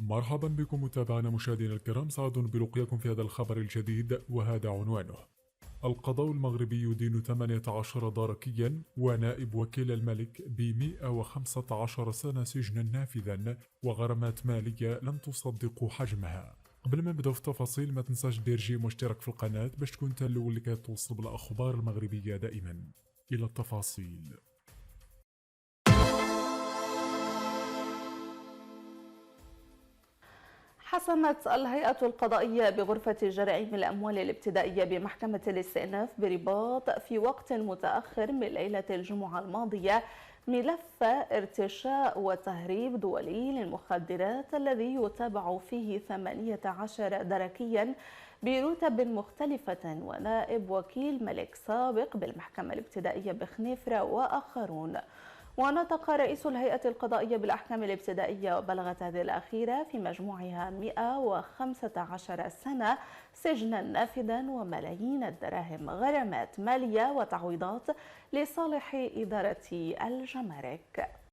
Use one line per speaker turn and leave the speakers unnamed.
مرحبا بكم متابعينا مشاهدينا الكرام، سعد بلقياكم في هذا الخبر الجديد وهذا عنوانه. القضاء المغربي يدين 18 داركيا ونائب وكيل الملك ب 115 سنة سجنا نافذا وغرامات مالية لن تصدقوا حجمها. قبل ما نبداو في التفاصيل ما تنساش دير جيم واشتراك في القناة باش تكون انت الاول اللي كتوصل بالاخبار المغربية دائما. الى التفاصيل.
حسمت الهيئة القضائية بغرفة جرائم الأموال الابتدائية بمحكمة الاستئناف برباط في وقت متأخر من ليلة الجمعة الماضية ملف ارتشاء وتهريب دولي للمخدرات الذي يتابع فيه 18 دركيا برتب مختلفة ونائب وكيل ملك سابق بالمحكمة الابتدائية بخنيفرة وآخرون. ونطق رئيس الهيئة القضائية بالأحكام الابتدائية وبلغت هذه الأخيرة في مجموعها 115 سنة سجنا نافذا وملايين الدراهم غرامات مالية وتعويضات لصالح إدارة الجمارك.